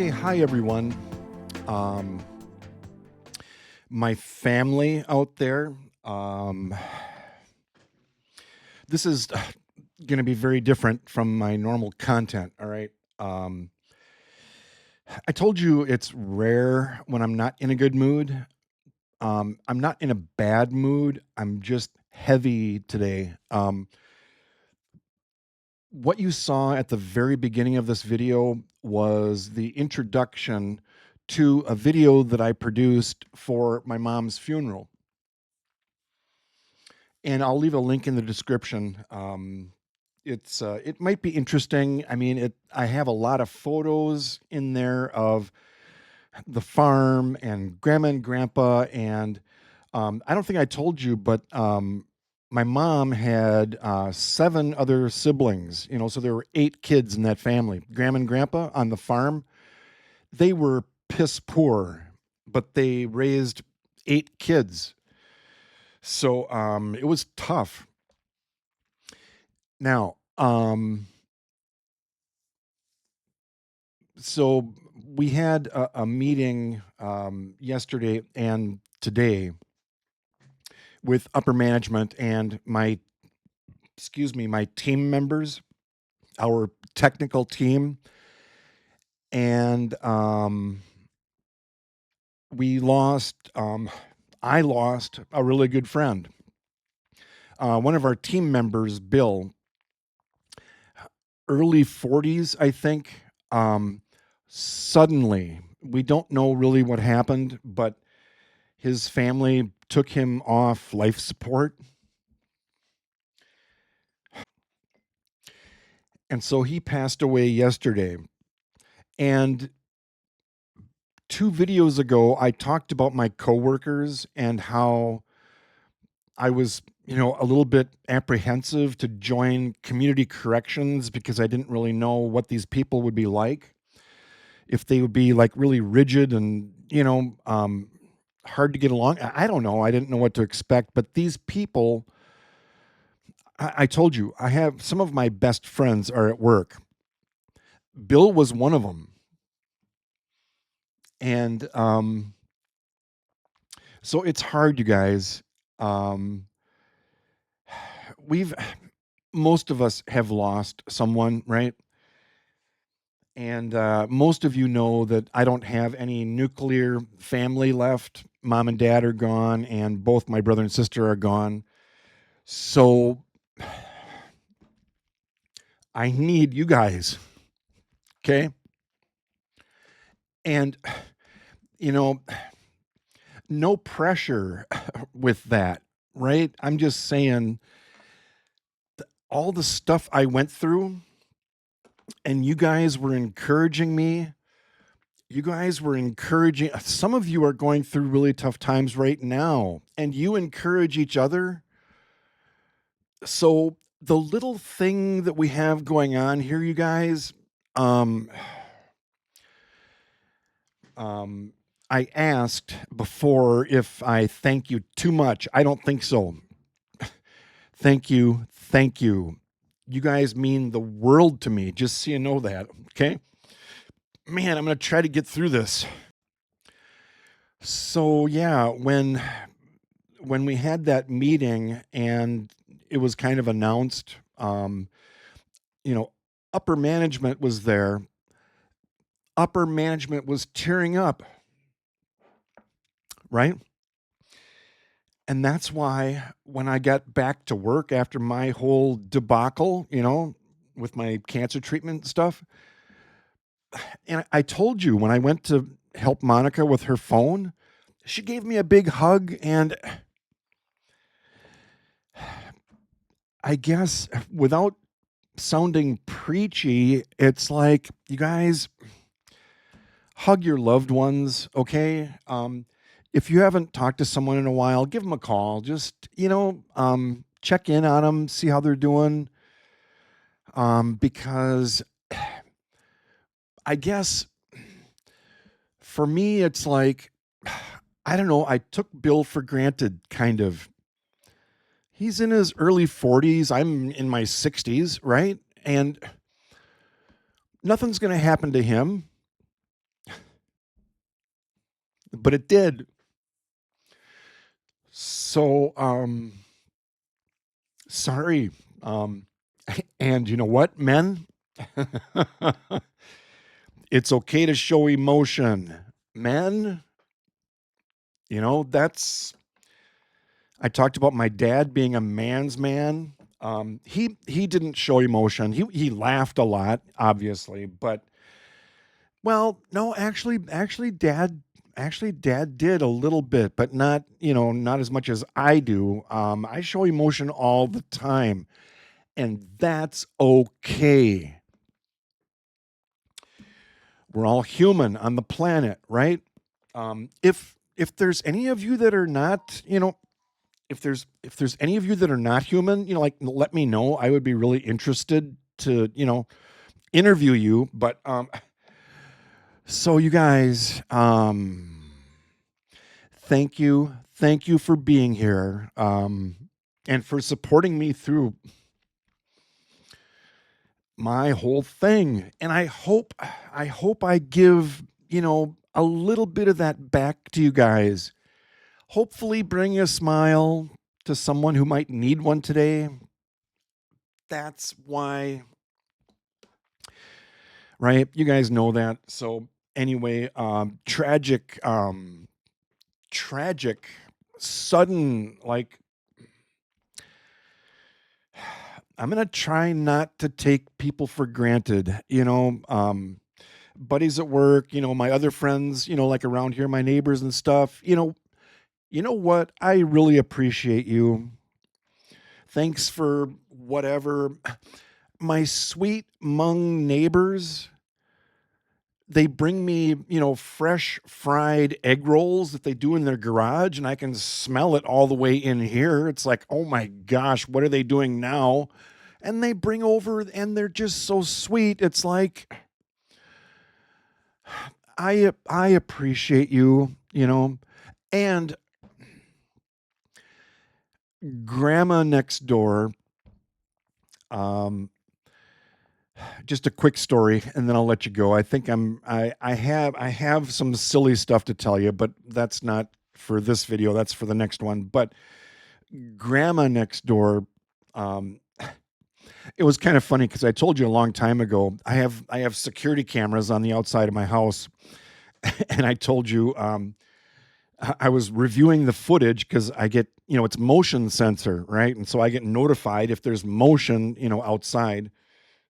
Okay, hi everyone. Um, my family out there. Um, this is going to be very different from my normal content. All right. Um, I told you it's rare when I'm not in a good mood. I'm not in a bad mood. I'm just heavy today. What you saw at the very beginning of this video was the introduction to a video that I produced for my mom's funeral. And I'll leave a link in the description. It might be interesting. I mean, I have a lot of photos in there of the farm and grandma and grandpa, and I don't think I told you, but my mom had 7 other siblings. So there were 8 kids in that family. Grandma and grandpa on the farm, they were piss poor, but they raised 8 kids. So it was tough. Now, so we had a meeting yesterday and today with upper management and my team members, our technical team, and we lost. I lost a really good friend. One of our team members, Bill, early 40s, I think. Suddenly, we don't know really what happened, but his family took him off life support. And so he passed away yesterday. And 2 videos ago, I talked about my coworkers and how I was, a little bit apprehensive to join community corrections because I didn't really know what these people would be like. If they would be like really rigid and, hard to get along. I don't know. I didn't know what to expect. But these people, I told you, I have some of my best friends are at work. Bill was one of them. And so it's hard, you guys. Um, we've Most of us have lost someone, right? And most of you know that I don't have any nuclear family left. Mom and dad are gone, and both my brother and sister are gone. So I need you guys, okay? And, you know, no pressure with that, right? I'm just saying all the stuff I went through, and you guys were encouraging me. You guys were encouraging. Some of you are going through really tough times right now, and you encourage each other. So the little thing that we have going on here, you guys, um, I asked before if I thank you too much. I don't think so. Thank you. Thank you. You guys mean the world to me, just so you know that. Okay. Man, I'm going to try to get through this. So, yeah, when we had that meeting and it was kind of announced, you know, upper management was there. Upper management was tearing up, right? And that's why when I got back to work after my whole debacle, with my cancer treatment stuff, and I told you when I went to help Monica with her phone, she gave me a big hug. And I guess without sounding preachy, it's like, you guys, hug your loved ones, okay? If you haven't talked to someone in a while, give them a call. Just, check in on them, see how they're doing. Because I guess for me, it's like, I don't know, I took Bill for granted, kind of. He's in his early 40s. I'm in my 60s, right? And nothing's going to happen to him. but it did. So, sorry. Um, and you know what, men? It's okay to show emotion. Men, that's I talked about my dad being a man's man. He didn't show emotion. He laughed a lot, obviously, but well, no, actually dad did a little bit, but not as much as I do. I show emotion all the time, and that's okay. We're all human on the planet, right? If there's any of you that are not, if there's any of you that are not human, like let me know. I would be really interested to, interview you. But so you guys, thank you for being here, and for supporting me through my whole thing. And I hope I give, a little bit of that back to you guys. Hopefully bring a smile to someone who might need one today. That's why, right? You guys know that. So anyway, tragic, sudden, like, I'm gonna try not to take people for granted. Buddies at work, my other friends, like around here, my neighbors and stuff. You know what? I really appreciate you. Thanks for whatever. My sweet Hmong neighbors, they bring me, fresh fried egg rolls that they do in their garage, and I can smell it all the way in here. It's like, oh my gosh, what are they doing now? And they bring over, and they're just so sweet. It's like, I appreciate you, and grandma next door. Um, just a quick story, and then I'll let you go. I think I have some silly stuff to tell you, but that's not for this video. That's for the next one. But grandma next door, um, it was kind of funny because I told you a long time ago. I have security cameras on the outside of my house, and I told you, I was reviewing the footage because I get, it's motion sensor, right? And so I get notified if there's motion, outside.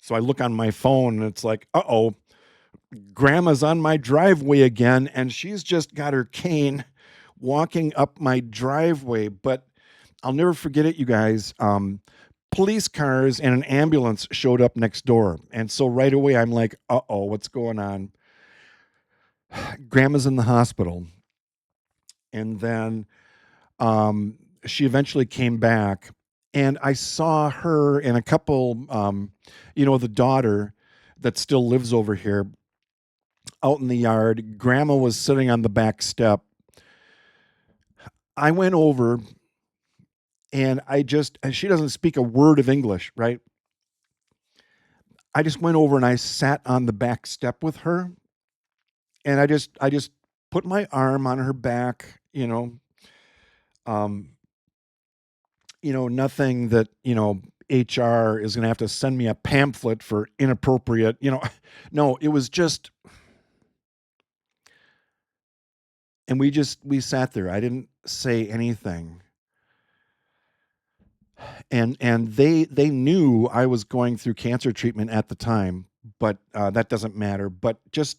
So I look on my phone and it's like, uh-oh, grandma's on my driveway again, and she's just got her cane walking up my driveway. But I'll never forget it, you guys. Police cars and an ambulance showed up next door. And so right away I'm like, uh-oh, what's going on? Grandma's in the hospital. And then she eventually came back, and I saw her and a couple, the daughter that still lives over here, out in the yard. Grandma was sitting on the back step. I went over, and and she doesn't speak a word of English, right? I just went over and I sat on the back step with her, and I just put my arm on her back, um, nothing that, HR is going to have to send me a pamphlet for inappropriate, no, it was just, and we sat there. I didn't say anything. And they knew I was going through cancer treatment at the time, but that doesn't matter. But just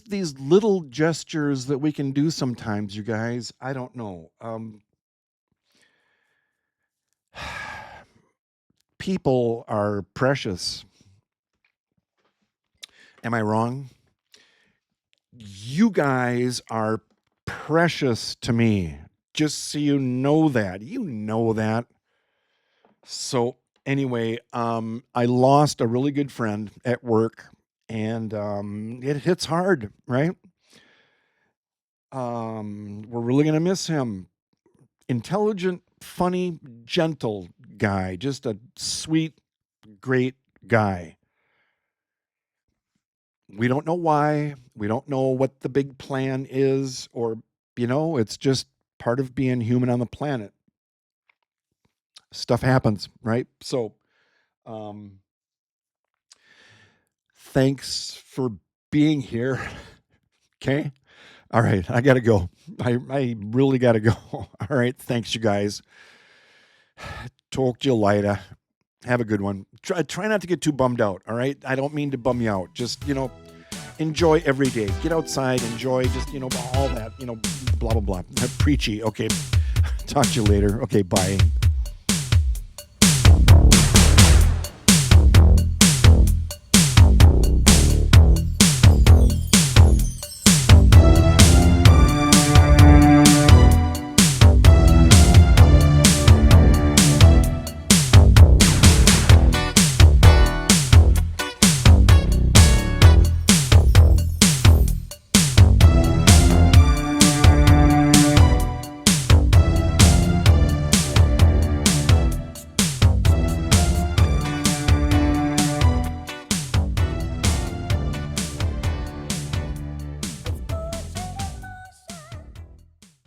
these little gestures that we can do sometimes, you guys. I don't know. People are precious. Am I wrong? You guys are precious to me. Just so you know that. You know that. So anyway, I lost a really good friend at work, and it hits hard, right? We're really gonna miss him. Intelligent, funny, gentle guy, just a sweet, great guy. We don't know why. We don't know what the big plan is, or, it's just part of being human on the planet. Stuff happens, right? So, um, thanks for being here. Okay. All right. I got to go. I really got to go. All right. Thanks, you guys. Talk to you later. Have a good one. Try not to get too bummed out. All right. I don't mean to bum you out. Just, enjoy every day. Get outside, enjoy, just, all that, blah, blah, blah. Preachy. Okay. Talk to you later. Okay. Bye.